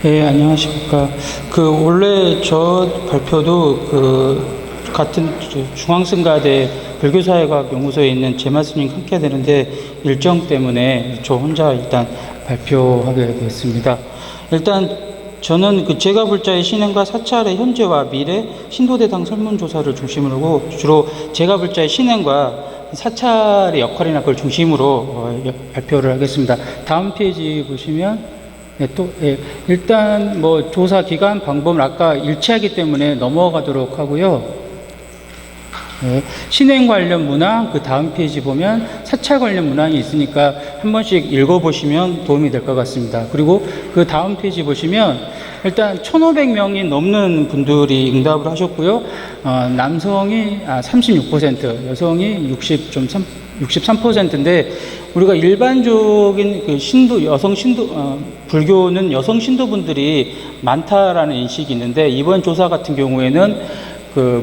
네, 안녕하십니까. 원래 저 발표도 같은 중앙승가대 불교사회과학연구소에 있는 제마스님 함께 해야 되는데 일정 때문에 저 혼자 일단 발표하게 됐습니다. 일단 저는 제가 불자의 신행과 사찰의 현재와 미래 신도대상 설문조사를 중심으로 하고 주로 제가 불자의 신행과 사찰의 역할이나 그걸 중심으로 발표를 하겠습니다. 다음 페이지 보시면 일단 조사 기간 방법은 아까 일치하기 때문에 넘어가도록 하고요. 신행 관련 문항, 그 다음 페이지 보면 사찰 관련 문항이 있으니까 한 번씩 읽어보시면 도움이 될 것 같습니다. 그리고 그 다음 페이지 보시면 일단 1,500명이 넘는 분들이 응답을 하셨고요. 남성이 36%, 여성이 63%인데 우리가 일반적인 불교는 여성 신도분들이 많다라는 인식이 있는데 이번 조사 같은 경우에는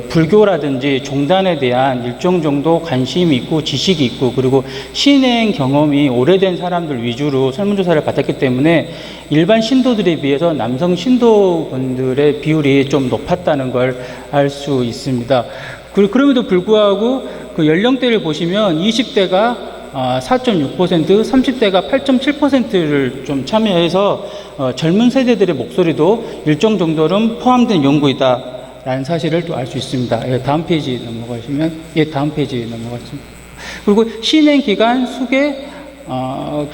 불교라든지 종단에 대한 일정 정도 관심이 있고 지식이 있고 그리고 신행 경험이 오래된 사람들 위주로 설문조사를 받았기 때문에 일반 신도들에 비해서 남성 신도분들의 비율이 좀 높았다는 걸 알 수 있습니다. 그럼에도 불구하고 연령대를 보시면 20대가 4.6%, 30대가 8.7%를 좀 참여해서 젊은 세대들의 목소리도 일정 정도는 포함된 연구이다 라는 사실을 또 알 수 있습니다. 다음 페이지 넘어가시면, 다음 페이지 넘어가겠습니다. 그리고 신행 기간, 수계,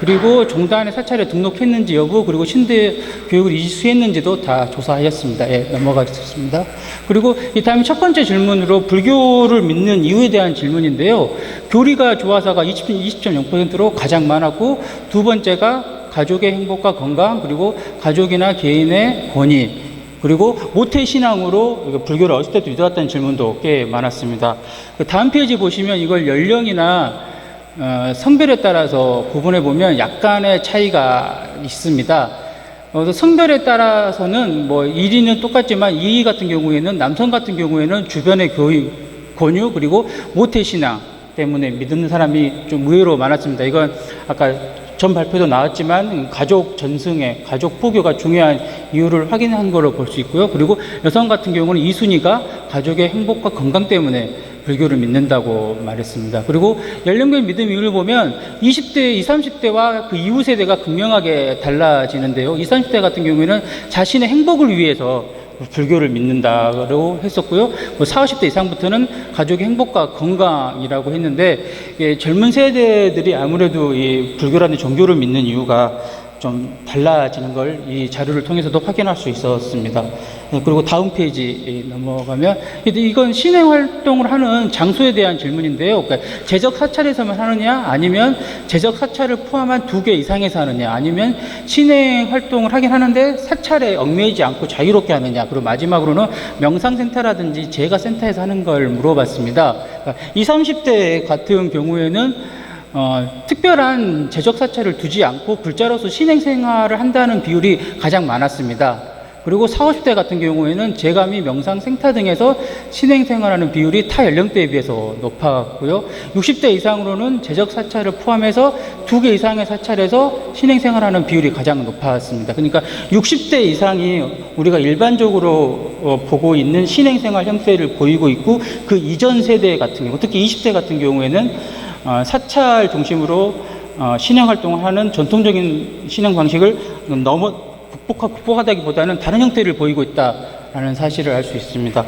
그리고 종단의 사찰에 등록했는지 여부, 그리고 신대 교육을 이수했는지도 다 조사하였습니다. 넘어가겠습니다. 그리고 이 다음에 첫 번째 질문으로 불교를 믿는 이유에 대한 질문인데요. 교리가 좋아서가 20.0%로 가장 많았고, 두 번째가 가족의 행복과 건강, 그리고 가족이나 개인의 권위, 그리고 모태신앙으로 불교를 어렸을 때도 믿어왔다는 질문도 꽤 많았습니다. 다음 페이지 보시면 이걸 연령이나 성별에 따라서 구분해 보면 약간의 차이가 있습니다. 그래서 성별에 따라서는 1위는 똑같지만 2위 같은 경우에는 남성 같은 경우에는 주변의 교육, 권유 그리고 모태신앙 때문에 믿는 사람이 좀 의외로 많았습니다. 이건 아까 전 발표도 나왔지만 가족 전승에 가족 포교가 중요한 이유를 확인한 걸로 볼 수 있고요. 그리고 여성 같은 경우는 2순위가 가족의 행복과 건강 때문에 불교를 믿는다고 말했습니다. 그리고 연령별 믿음 이유를 보면 20대, 20, 30대와 그 이후 세대가 극명하게 달라지는데요. 20, 30대 같은 경우에는 자신의 행복을 위해서 불교를 믿는다고 했었고요. 40, 50대 이상부터는 가족의 행복과 건강이라고 했는데 젊은 세대들이 아무래도 이 불교라는 종교를 믿는 이유가 좀 달라지는 걸 이 자료를 통해서도 확인할 수 있었습니다. 그리고 다음 페이지 넘어가면 이건 신행 활동을 하는 장소에 대한 질문인데요. 그러니까 제적 사찰에서만 하느냐 아니면 제적 사찰을 포함한 2개 이상에서 하느냐 아니면 신행 활동을 하긴 하는데 사찰에 얽매이지 않고 자유롭게 하느냐 그리고 마지막으로는 명상센터라든지 제가센터에서 하는 걸 물어봤습니다. 그러니까 20, 30대 같은 경우에는 특별한 제적 사찰을 두지 않고 불자로서 신행 생활을 한다는 비율이 가장 많았습니다. 그리고 40, 50대 같은 경우에는 제감이 명상 생타 등에서 신행 생활하는 비율이 타 연령대에 비해서 높았고요. 60대 이상으로는 제적 사찰을 포함해서 2개 이상의 사찰에서 신행 생활하는 비율이 가장 높았습니다. 그러니까 60대 이상이 우리가 일반적으로 보고 있는 신행 생활 형태를 보이고 있고 그 이전 세대 같은 경우 특히 20대 같은 경우에는 사찰 중심으로 신행 활동을 하는 전통적인 신행 방식을 극복하다기보다는 다른 형태를 보이고 있다라는 사실을 알 수 있습니다.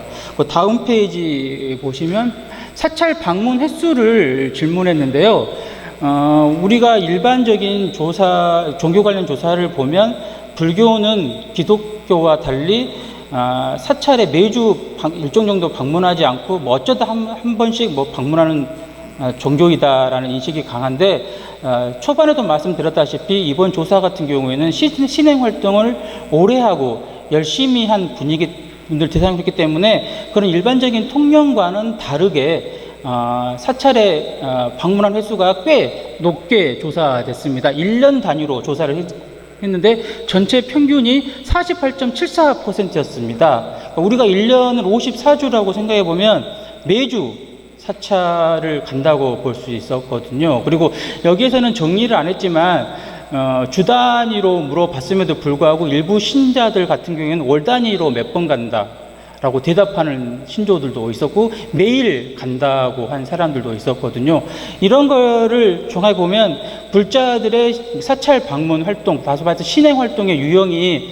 다음 페이지 보시면 사찰 방문 횟수를 질문했는데요. 우리가 일반적인 종교 관련 조사를 보면 불교는 기독교와 달리 사찰에 매주 일정 정도 방문하지 않고 어쩌다 한 번씩 방문하는 종교이다라는 인식이 강한데 초반에도 말씀드렸다시피 이번 조사 같은 경우에는 신행 활동을 오래 하고 열심히 한 분들 대상이었기 때문에 그런 일반적인 통념과는 다르게 사찰에 방문한 횟수가 꽤 높게 조사됐습니다. 1년 단위로 조사를 했는데 전체 평균이 48.74%였습니다. 우리가 1년을 54주라고 생각해 보면 매주 사찰을 간다고 볼 수 있었거든요. 그리고 여기에서는 정리를 안 했지만 주 단위로 물어봤음에도 불구하고 일부 신자들 같은 경우에는 월 단위로 몇 번 간다 라고 대답하는 신조들도 있었고 매일 간다고 한 사람들도 있었거든요. 이런 거를 종합해 보면 불자들의 사찰 방문 활동, 다소 말해서 신행 활동의 유형이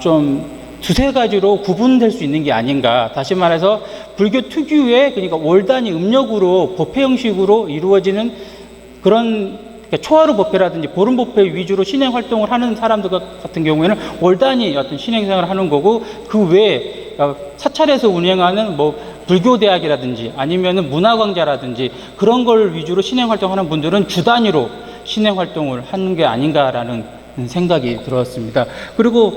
좀 두세 가지로 구분될 수 있는 게 아닌가. 다시 말해서 불교 특유의, 그러니까 월 단위 음력으로 법회 형식으로 이루어지는 그런, 그러니까 초하루 법회라든지 보름 법회 위주로 신행 활동을 하는 사람들 같은 경우에는 월 단위 어떤 신행 생활을 하는 거고, 그 외에 사찰에서 운영하는 뭐 불교대학이라든지 아니면은 문화광자라든지 그런 걸 위주로 신행 활동하는 분들은 주 단위로 신행 활동을 하는 게 아닌가라는 생각이 들었습니다. 그리고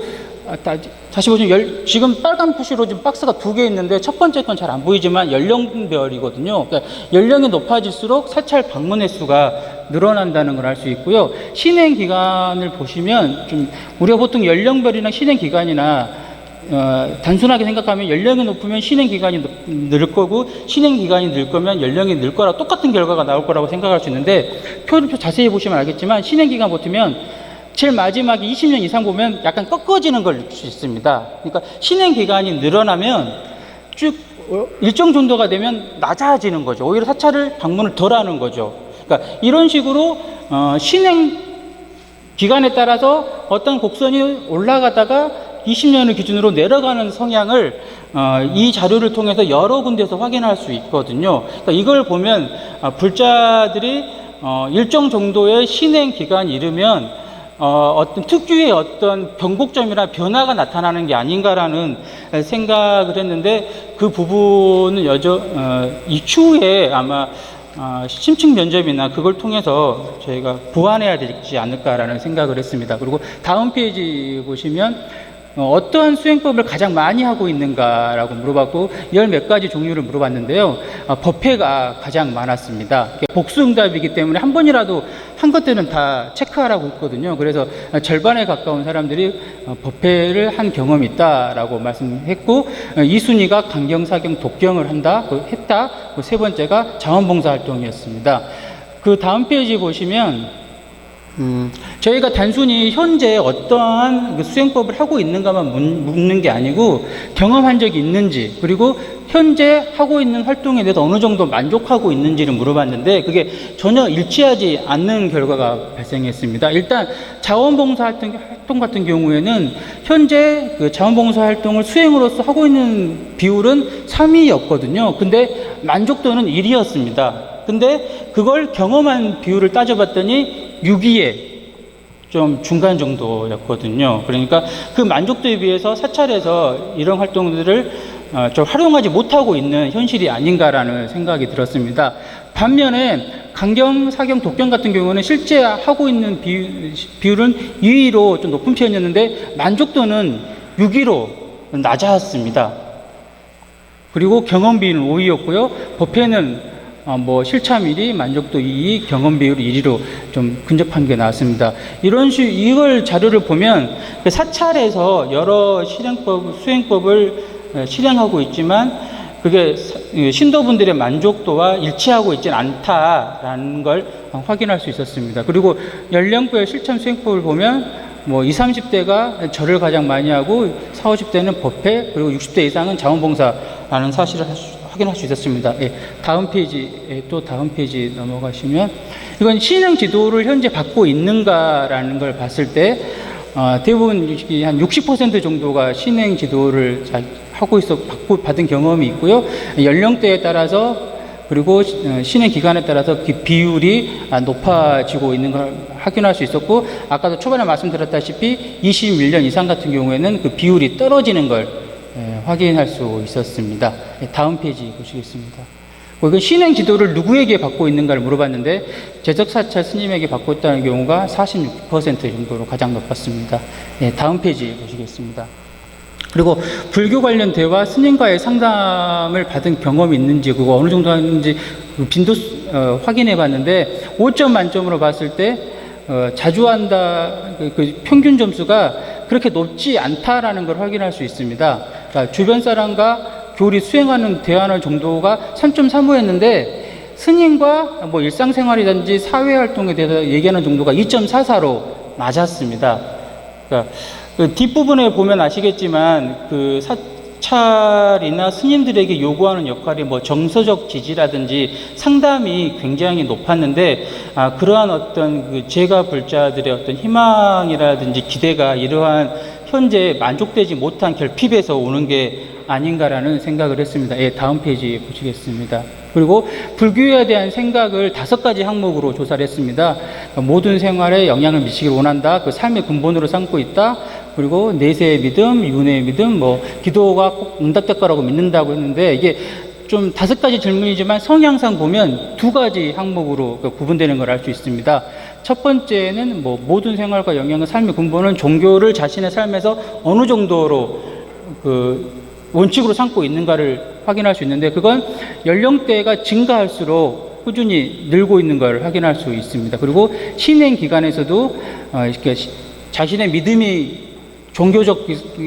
다시 보시면 지금 빨간 표시로 지금 박스가 두 개 있는데 첫 번째 건 잘 안 보이지만 연령별이거든요. 그러니까 연령이 높아질수록 사찰 방문 횟수가 늘어난다는 걸 알 수 있고요. 신행 기간을 보시면 좀 우리가 보통 연령별이나 신행 기간이나 단순하게 생각하면 연령이 높으면 신행 기간이 늘 거고 신행 기간이 늘 거면 연령이 늘 거라 똑같은 결과가 나올 거라고 생각할 수 있는데 표를 자세히 보시면 알겠지만 신행 기간 보시면 제일 마지막에 20년 이상 보면 약간 꺾어지는 걸 느낄 수 있습니다. 그러니까 신행 기간이 늘어나면 쭉 일정 정도가 되면 낮아지는 거죠. 오히려 사찰을 방문을 덜 하는 거죠. 그러니까 이런 식으로 신행 기간에 따라서 어떤 곡선이 올라가다가 20년을 기준으로 내려가는 성향을 이 자료를 통해서 여러 군데서 확인할 수 있거든요. 그러니까 이걸 보면 불자들이 일정 정도의 신행 기간이 이르면 어떤 특유의 어떤 변곡점이나 변화가 나타나는 게 아닌가라는 생각을 했는데 그 부분은 이 추후에 아마 심층 면접이나 그걸 통해서 저희가 보완해야 되지 않을까라는 생각을 했습니다. 그리고 다음 페이지 보시면 어떠한 수행법을 가장 많이 하고 있는가라고 물어봤고 열 몇 가지 종류를 물어봤는데요. 법회가 가장 많았습니다. 복수응답이기 때문에 한 번이라도 한 것들은 다 체크하라고 했거든요. 그래서 절반에 가까운 사람들이 법회를 한 경험이 있다라고 말씀했고 2순위가 강경, 사경, 독경을 했다. 세 번째가 자원봉사 활동이었습니다. 그 다음 페이지 보시면 저희가 단순히 현재 어떠한 수행법을 하고 있는가만 묻는 게 아니고 경험한 적이 있는지 그리고 현재 하고 있는 활동에 대해서 어느 정도 만족하고 있는지를 물어봤는데 그게 전혀 일치하지 않는 결과가 발생했습니다. 일단 자원봉사 활동 같은 경우에는 현재 그 자원봉사 활동을 수행으로서 하고 있는 비율은 3위였거든요. 근데 만족도는 1위였습니다. 근데 그걸 경험한 비율을 따져봤더니 6위에 좀 중간 정도였거든요. 그러니까 그 만족도에 비해서 사찰에서 이런 활동들을 좀 활용하지 못하고 있는 현실이 아닌가라는 생각이 들었습니다. 반면에 강경, 사경, 독경 같은 경우는 실제 하고 있는 비율은 2위로 좀 높은 편이었는데 만족도는 6위로 낮았습니다. 그리고 경험 비율은 5위였고요. 법회는 실참 1위, 만족도 2위, 경험 비율 1위로 좀 근접한 게 나왔습니다. 이걸 자료를 보면 사찰에서 여러 수행법을 실행하고 있지만 그게 신도분들의 만족도와 일치하고 있지는 않다라는 걸 확인할 수 있었습니다. 그리고 연령별 실참 수행법을 보면 20, 30대가 절을 가장 많이 하고 40, 50대는 법회 그리고 60대 이상은 자원봉사라는 사실을 확인할 수 있었습니다. 다음 페이지 넘어가시면 이건 신행 지도를 현재 받고 있는가라는 걸 봤을 때 대부분 한 60% 정도가 신행 지도를 받은 경험이 있고요. 연령대에 따라서 그리고 신행 기간에 따라서 그 비율이 높아지고 있는 걸 확인할 수 있었고 아까도 초반에 말씀드렸다시피 21년 이상 같은 경우에는 그 비율이 떨어지는 걸 확인할 수 있었습니다. 다음 페이지 보시겠습니다. 이건 신행 지도를 누구에게 받고 있는가를 물어봤는데 제적사찰 스님에게 받고 있다는 경우가 46% 정도로 가장 높았습니다. 다음 페이지 보시겠습니다. 그리고 불교 관련 대화 스님과의 상담을 받은 경험이 있는지 그거 어느 정도 하는지 빈도 확인해 봤는데 5점 만점으로 봤을 때 자주 한다 그 평균 점수가 그렇게 높지 않다라는 걸 확인할 수 있습니다. 그러니까 주변 사람과 교리 수행하는 대안을 정도가 3.35였는데 스님과 뭐 일상생활이든지 사회활동에 대해서 얘기하는 정도가 2.44로 낮았습니다. 그러니까 그 뒷부분에 보면 아시겠지만 그 사찰이나 스님들에게 요구하는 역할이 뭐 정서적 지지라든지 상담이 굉장히 높았는데 그러한 어떤 그 제가 불자들의 어떤 희망이라든지 기대가 이러한 현재 만족되지 못한 결핍에서 오는 게 아닌가라는 생각을 했습니다. 예, 다음 페이지 보시겠습니다. 그리고 불교에 대한 생각을 5가지 항목으로 조사를 했습니다. 모든 생활에 영향을 미치기를 원한다. 그 삶의 근본으로 삼고 있다. 그리고 내세의 믿음, 윤회의 믿음, 뭐 기도가 꼭 응답될 거라고 믿는다고 했는데 이게 좀 5가지 질문이지만 성향상 보면 2가지 항목으로 구분되는 걸 알 수 있습니다. 첫 번째는 뭐 모든 생활과 영향의 삶의 근본은 종교를 자신의 삶에서 어느 정도로 그 원칙으로 삼고 있는가를 확인할 수 있는데 그건 연령대가 증가할수록 꾸준히 늘고 있는 걸 확인할 수 있습니다. 그리고 신행 기간에서도 이렇게 자신의 믿음이 종교적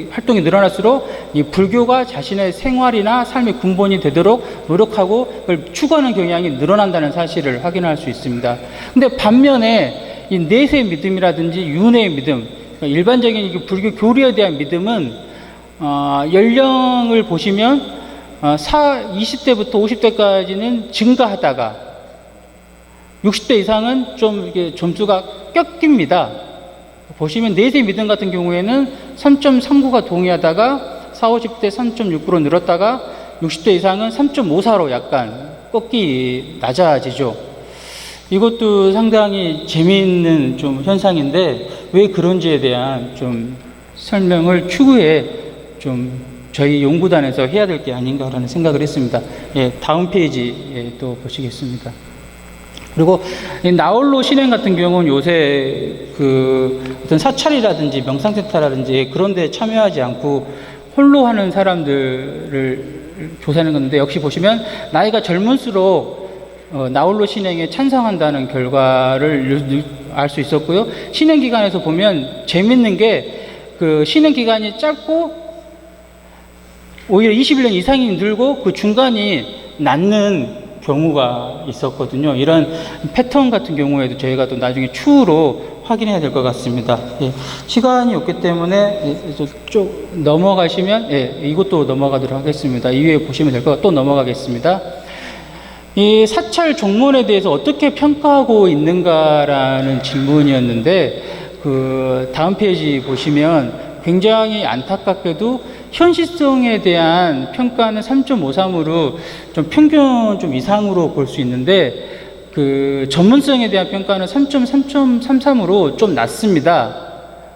활동이 늘어날수록 이 불교가 자신의 생활이나 삶의 근본이 되도록 노력하고 그걸 추구하는 경향이 늘어난다는 사실을 확인할 수 있습니다. 근데 반면에 이 내세의 믿음이라든지 윤회의 믿음, 그러니까 일반적인 불교 교리에 대한 믿음은 연령을 보시면 20대부터 50대까지는 증가하다가 60대 이상은 좀 이게 점수가 꺾입니다. 보시면 내세 믿음 같은 경우에는 3.39가 동의하다가 40, 50대 3.69로 늘었다가 60대 이상은 3.54로 약간 꺾기 낮아지죠. 이것도 상당히 재미있는 좀 현상인데 왜 그런지에 대한 좀 설명을 추후에 좀 저희 연구단에서 해야 될 게 아닌가라는 생각을 했습니다. 예, 다음 페이지 또 보시겠습니다. 그리고 나홀로 신행 같은 경우는 요새 그 어떤 사찰이라든지 명상센터라든지 그런 데 참여하지 않고 홀로 하는 사람들을 조사하는 건데 역시 보시면 나이가 젊을수록 나홀로 신행에 찬성한다는 결과를 알 수 있었고요. 신행 기간에서 보면 재밌는 게 그 신행 기간이 짧고 오히려 21년 이상이 늘고 그 중간이 낮는 경우가 있었거든요. 이런 패턴 같은 경우에도 저희가 또 나중에 추후로 확인해야 될 것 같습니다. 예, 시간이 없기 때문에 쭉 넘어가시면 이것도 넘어가도록 하겠습니다. 이후에 보시면 될 것 같고 또 넘어가겠습니다. 이 사찰 종문에 대해서 어떻게 평가하고 있는가라는 질문이었는데 그 다음 페이지 보시면 굉장히 안타깝게도 현실성에 대한 평가는 3.53으로 좀 평균 좀 이상으로 볼 수 있는데 그 전문성에 대한 평가는 3.33으로 좀 낮습니다.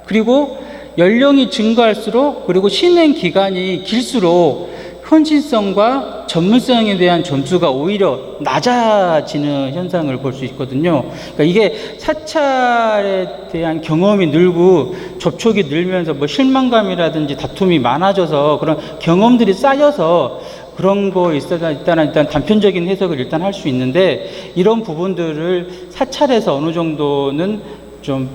그리고 연령이 증가할수록 그리고 신행 기간이 길수록 현실성과 전문성에 대한 점수가 오히려 낮아지는 현상을 볼 수 있거든요. 그러니까 이게 사찰에 대한 경험이 늘고 접촉이 늘면서 뭐 실망감이라든지 다툼이 많아져서 그런 경험들이 쌓여서 그런 거 일단 단편적인 해석을 일단 할 수 있는데 이런 부분들을 사찰에서 어느 정도는 좀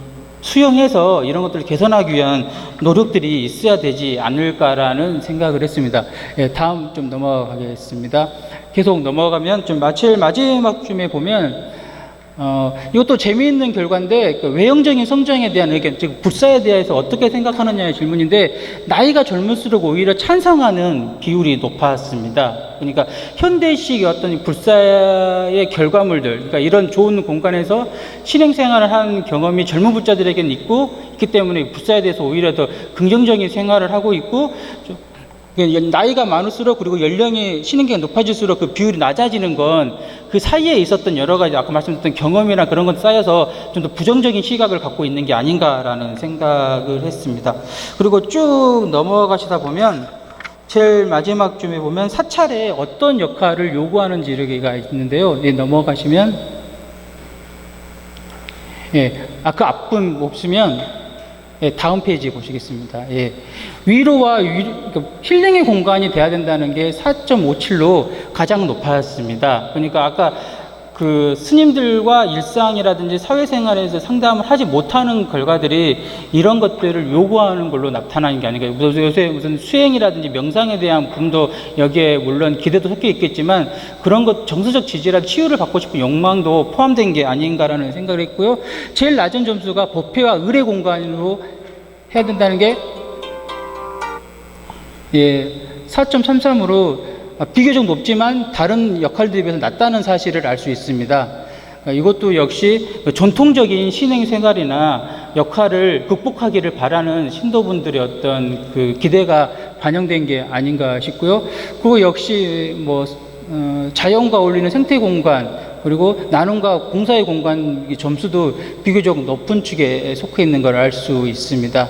수용해서 이런 것들을 개선하기 위한 노력들이 있어야 되지 않을까라는 생각을 했습니다. 예, 다음 좀 넘어가겠습니다. 계속 넘어가면 좀 마지막쯤에 보면 이것도 재미있는 결과인데 그 외형적인 성장에 대한 의견, 즉 불사에 대해서 어떻게 생각하느냐의 질문인데 나이가 젊을수록 오히려 찬성하는 비율이 높았습니다. 그러니까 현대식 어떤 불사의 결과물들, 그러니까 이런 좋은 공간에서 실행생활을 하는 경험이 젊은 불자들에게는 있기 때문에 불사에 대해서 오히려 더 긍정적인 생활을 하고 있고 나이가 많을수록 그리고 연령이 신행기가 높아질수록 그 비율이 낮아지는 건 그 사이에 있었던 여러 가지 아까 말씀드렸던 경험이나 그런 것 쌓여서 좀 더 부정적인 시각을 갖고 있는 게 아닌가라는 생각을 했습니다. 그리고 쭉 넘어가시다 보면 제일 마지막 쯤에 보면 사찰에 어떤 역할을 요구하는지가 있는데요. 넘어가시면 그 앞분 없으면 다음 페이지 보시겠습니다. 위로와 힐링의 공간이 돼야 된다는 게 4.57로 가장 높았습니다. 그러니까 아까 그 스님들과 일상이라든지 사회생활에서 상담을 하지 못하는 결과들이 이런 것들을 요구하는 걸로 나타나는 게 아닌가. 요새 무슨 수행이라든지 명상에 대한 부분도 여기에 물론 기대도 섞여 있겠지만 그런 것 정서적 지지라 치유를 받고 싶은 욕망도 포함된 게 아닌가라는 생각을 했고요. 제일 낮은 점수가 법회와 의례 공간으로 해야 된다는 게 4.33으로 비교적 높지만 다른 역할들에 비해서 낮다는 사실을 알 수 있습니다. 이것도 역시 전통적인 신행 생활이나 역할을 극복하기를 바라는 신도분들의 어떤 그 기대가 반영된 게 아닌가 싶고요. 그리고 역시 뭐 자연과 어울리는 생태 공간 그리고 나눔과 공사의 공간 점수도 비교적 높은 축에 속해 있는 걸 알 수 있습니다.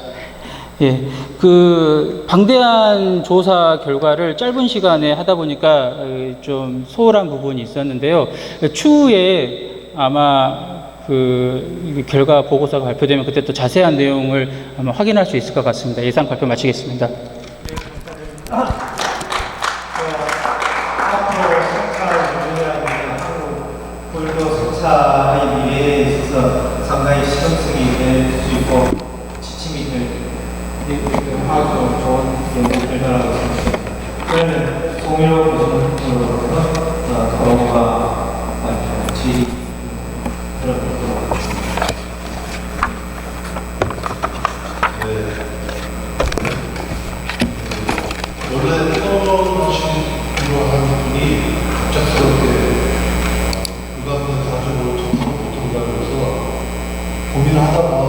그 방대한 조사 결과를 짧은 시간에 하다 보니까 좀 소홀한 부분이 있었는데요. 추후에 아마 그 결과 보고서가 발표되면 그때 또 자세한 내용을 아마 확인할 수 있을 것 같습니다. 예상 발표 마치겠습니다. 성차의 미래에 있어서 상당히 실험성이 될 수 있고 지침이 될 아주 좋은 연구 결과라고 생각합니다. 그러면 송일호 교수님으로부터 도움과 같이 들어보도록 하겠습니다. 원래 토론하시기로 한 분이 갑작스럽게 유감된 사정으로 전통 보통이라고 해서 고민을 하다가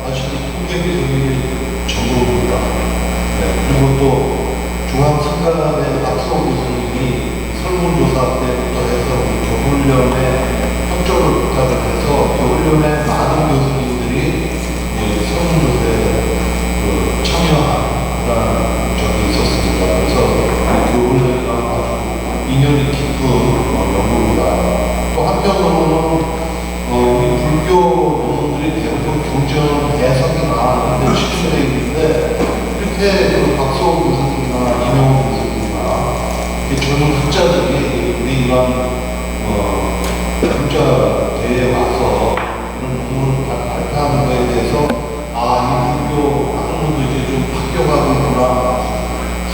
아직 통계비정이 전부입니다. 그리고 또 중앙선관원의 박수홍 교수님이 설문조사 때부터 해서 교훈련에 협조를 부탁을 해서 교훈련에 많은 교수님들이 설문조사에 참여하는 적이 있었습니다. 그래서 교훈련과 아주 인연이 깊은 연구입니다. 또 한편으로는 우리 불교 논문들이 대부분 교정 해석이나 이런 식으로 되어 있는데 이렇게 박수홍 교수님이나 이명호 교수님이나 교정 학자들이 우리 이런 학자 대회에 와서 이런 논문을 발표하는 것에 대해서 이 불교 학문도 이제 좀 바뀌어가고 있구나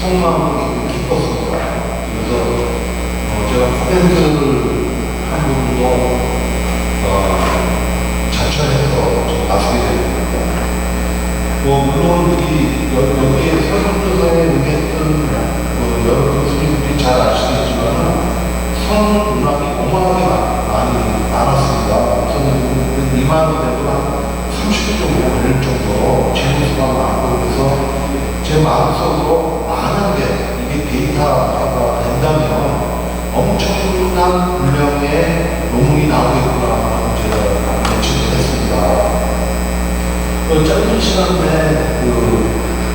속마음이 기뻤습니다. 그래서 제가 코멘트를 한 부분도 자처해서 나서게 됩니다. 물론 여기에 설문조사에 응했던 여러 교수님들이 잘 아시겠지만 선언 문학이 어마어마하게 많았습니다. 저는 2만이 되고 한 30분 정도 걸릴 정도로 질문수가 많고 그래서 제 마음속으로 만약에 이게 데이터가 된다면 엄청난 분량의 논문이 나오겠구나 제가 예측을 했습니다. 짧은 시간 내에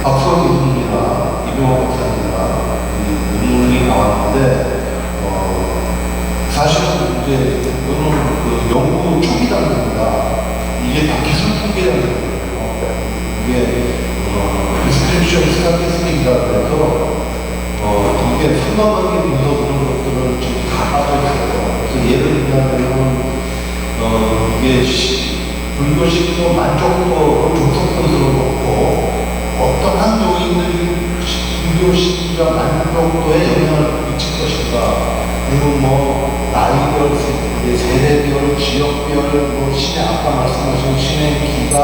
박수홍 교수님이나 이병호 박사님이나 이 논문이 나왔는데 사실은 이제 이거는 연구 초기 단계입니다. 이게 다 기술 통계라는 거예요. 이게 디스크립션 스타티스틱이라고 해서 이게 수많은 개 분석 그런 것들을 지금 다 빠져있어요. 그래서 예를 들면 이게 불교식도 만족도를 분석분수로 놓고 어떤 한 요인들이 불교식과 만족도에 영향을 미칠 것인가 그리고 나이별, 세대별, 지역별, 신의 아까 말씀하신 신의 기간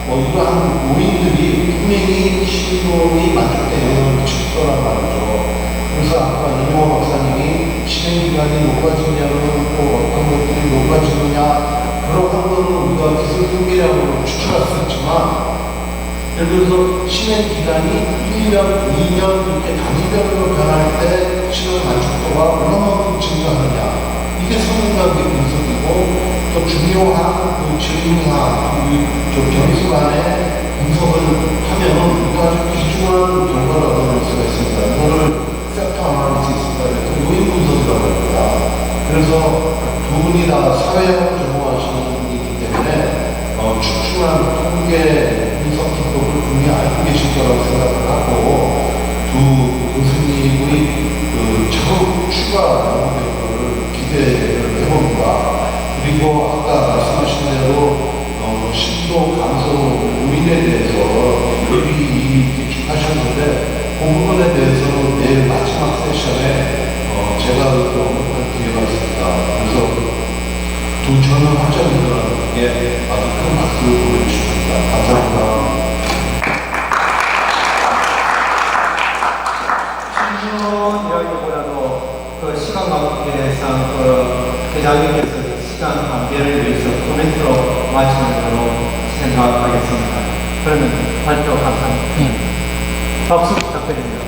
이러한 요인들이 분명히 신도이 만족도에 영향을 미칠 거란 말이죠. 그래서 아까 이명호 박사님이 진행기간이 높아지냐면 또 어떤 것들이 높아지느냐 그런 거는 우리가 기술 통계량으로 추출할 수 있지만 예를 들어서 진행기간이 1년, 2년 이렇게 단위별로 변할 때 신의 만족도가 얼마만큼 증가하느냐 이게 성인관계 분석이고 또 중요한 질문과 점수간의 분석을 하면 이거 아주 귀중한 결과를 얻어낼 수가 있습니다. 이거를 팩터 아나리시스가 요인 분석이라고 합니다. 그래서 두 분이 다 사회학을 전공하시는 분이기 때문에 축출한 통계 분석 기법을 분명히 알고 계실 거라고 생각을 하고 두 교수님의 차후 추가 연구 결과를 기대를 해봅니다. 일에 대해서 여기 이미 기축하셨는데 그 부분에 대해서 내일 마지막 세션에 제가 이렇게 언급할 기회가 있습니다. 그래서 두 전원 학자분들에게 아주 큰 박수 보내주십니다. 감사합니다. 신문이라기보다도 그 시간 관계상 그 회장님께서 시간 관계를 위해서 코멘트로 마치는 걸로 생각하겠습니다. 그러면 발표 감사합니다. 박수 부탁드립니다.